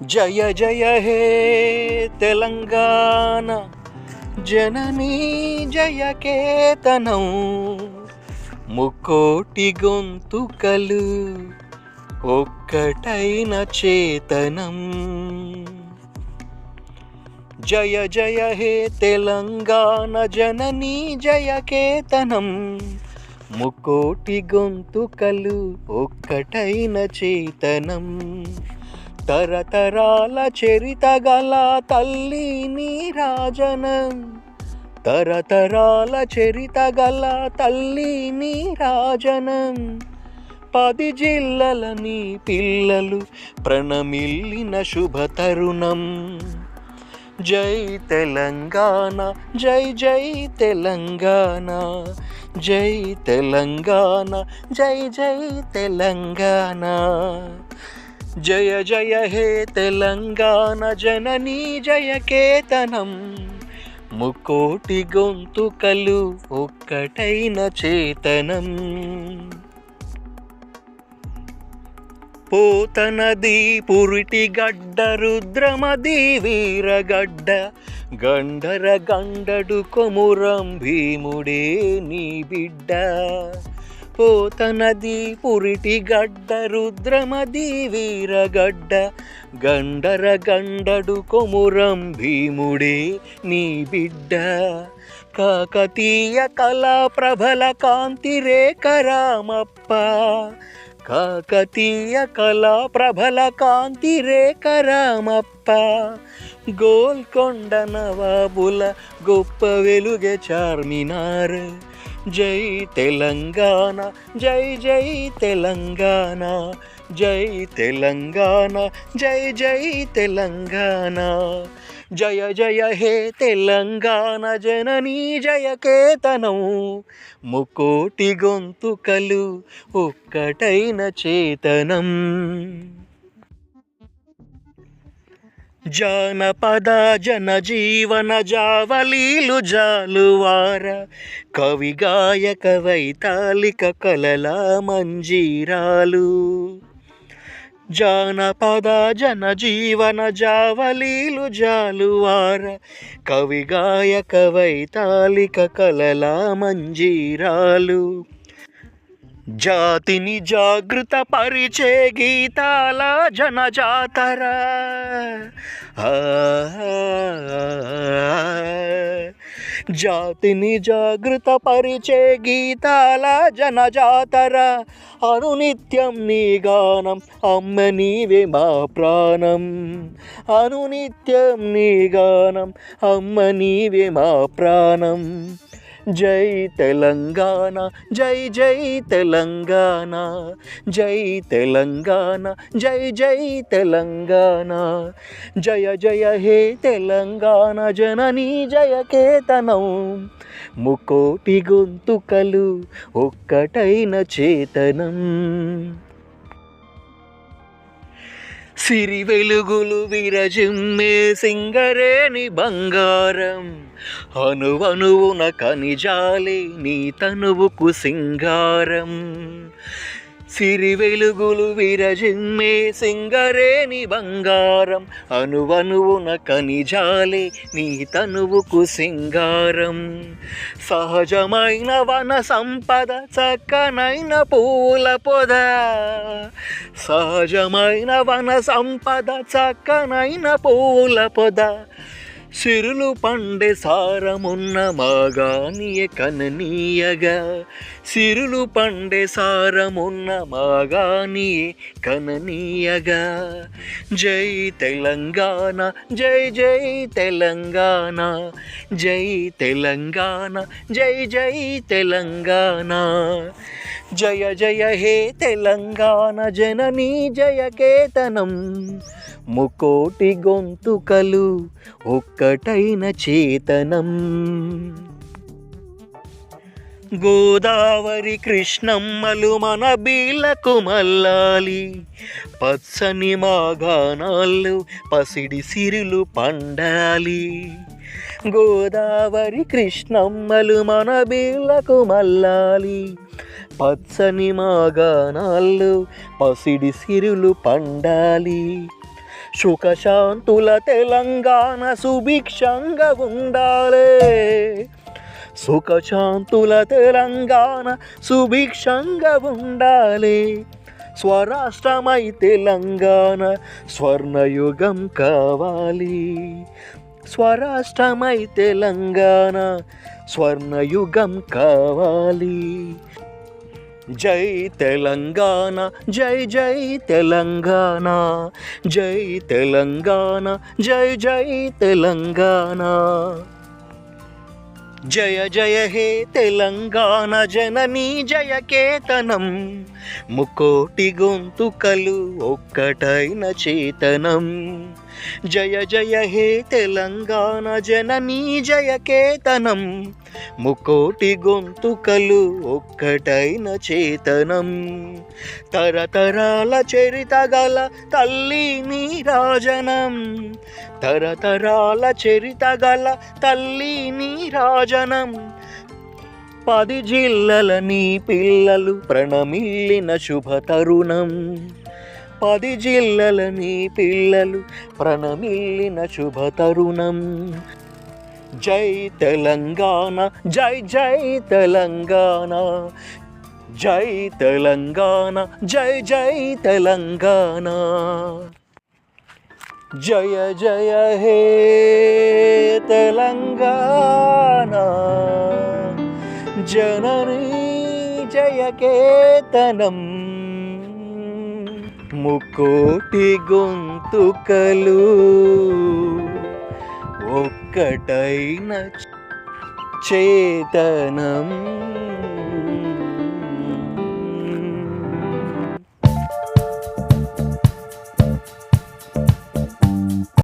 జయ జయ హే తెలంగాణ జననీ జయ కేతనం ముకోటి గొంతుకలు ఒక్కటైన చేతనం. జయ జయ హే తెలంగాణ జననీ జయ కేతనం ముకోటి గొంతుకలు ఒక్కటైన చేతనం. తరతరాల చరిత గల తల్లి నీరాజనం, తరతరాల చరిత గల తల్లి నీరాజనం. 10 జిల్లల నీ పిల్లలు ప్రణమిల్లిన శుభతరుణం. జై తెలంగాణ జై జై తెలంగాణ, జై తెలంగాణ జై జై తెలంగాణ. జయ జయ హే తెలంగాణ జననీ జయ కేతనం ముకోటి గొంతుకలు ఒక్కటైన చేతనం. పోతనది పురిటి గడ్డ రుద్రమది వీరగడ్డ, గండర గండడు కొమురం భీముడే నీ బిడ్డ. పోతనది పురిటి గడ్డ రుద్రమది వీరగడ్డ, గండర గండడు కొమురం భీముడే నీ బిడ్డ. కాకతీయ కళా ప్రభల కాంతి రేఖ రామప్ప, కాకతీయ కళా ప్రభల కాంతి రేఖ రామప్ప. గోల్కొండ నవాబుల గొప్ప వెలుగె చార్మినార్. జై తెలంగాణ జై జై తెలంగాణ, జై తెలంగాణ జై జై తెలంగాణ. జయ జయ హే తెలంగాణ జననీ జయ కేతనం ముకోటి గొంతుకలు ఒక్కటైన చేతనం. జానపద జనజీవన జావలీలు జాలువార, కవి గాయక వైతాళిక కలల మంజీరాలు. జానపద జనజీవన జావలీలు జాలువార, కవి గాయక వైతాళిక కలల మంజీరాలు. జాతిని జాగృత పరిచే గీతాల జనజాతర, జాతిని జాగృత పరిచే గీతాల జనజాతర. అనునిత్యం నీ గానం అమ్మ నీవే మా ప్రాణం, అనునిత్యం నీ గానం అమ్మ నీవే మా ప్రాణం. జై తెలంగాణ జై జై తెలంగాణ, జై తెలంగాణ జై జై తెలంగాణ. జయ జయ హే తెలంగాణ జననీ జయ కేతనం ముకోటి గొంతుకలు ఒక్కటైన చేతనం. సిరి వెలుగులు విరజిమ్మే సింగరేణి బంగారం, అనువనువున కనిజాలే నీ తనువుకు సింగారం. సిరి వెలుగులు విరజిమ్మే సింగరేణి బంగారం, అనువనువున కనిజాలే నీ తనువుకు సింగారం. సహజమైన వన సంపద చక్కనైన పూల పొద, సహజమైన వన సంపద చక్కనైన పూల పొద. సిరులు పండే సారమున్న మాగానియ కననీయగా, సిరులు పండే సారమున్న మాగానియే కననీయగా. జై తెలంగాణ జై జై తెలంగాణ, జై తెలంగాణ జై జై తెలంగాణ. జయ జయ హే తెలంగాణ జననీ జయ కేతనం ముకోటి గొంతుకలు ఒక్కటైన చేతనం. గోదావరి కృష్ణమ్మలు మన బీళ్లకు మల్లాలి, పచ్చని మాగానాళ్ళు పసిడి సిరులు పండాలి. గోదావరి కృష్ణమ్మలు మన బీళ్లకు మల్లాలి, పచ్చని మాగానాళ్ళు పసిడి సిరులు పండాలి. సుఖశాంతుల తెలంగాణ సుభిక్షంగా ఉండాలే. సుఖశాంతుల తెలంగాణ సుభిక్షంగా ఉండాలి. స్వరాష్ట్రమై తెలంగాణ స్వర్ణయుగం కావాలి. స్వరాష్ట్రమై తెలంగాణ స్వర్ణయుగం కావాలి. జై తెలంగాణ, జై జై తెలంగాణ, జై తెలంగాణ, జై జై తెలంగాణ. జయ జయ హే తెలంగాణ జననీ జయ కేతనం. ముకోటి గొంతుకలు ఒక్కటైన చేతనం. జయ జయ హే తెలంగాణ జననీ జయ కేతనం. ముకోటి గొంతుకలు ఒక్కటైన చేతనం. తరతరాల చరిత గల తల్లి నీరాజనం. తరతరాల చరిత గల తల్లి నీరాజనం. 10 జిల్లల నీ పిల్లలు ప్రణమిల్లిన శుభ తరుణం. 10 జిల్లల నీ పిల్లలు ప్రణమిల్లిన శుభ తరుణం. జై తెలంగాణ, జై జై తెలంగాణ, జై తెలంగాణ, జై జై తెలంగాణ. జయ జయ హే తెలంగాణ జననీ జయ కేతనం. ముకోటి గొంతుకలు ఒక్కటైన చేతనం.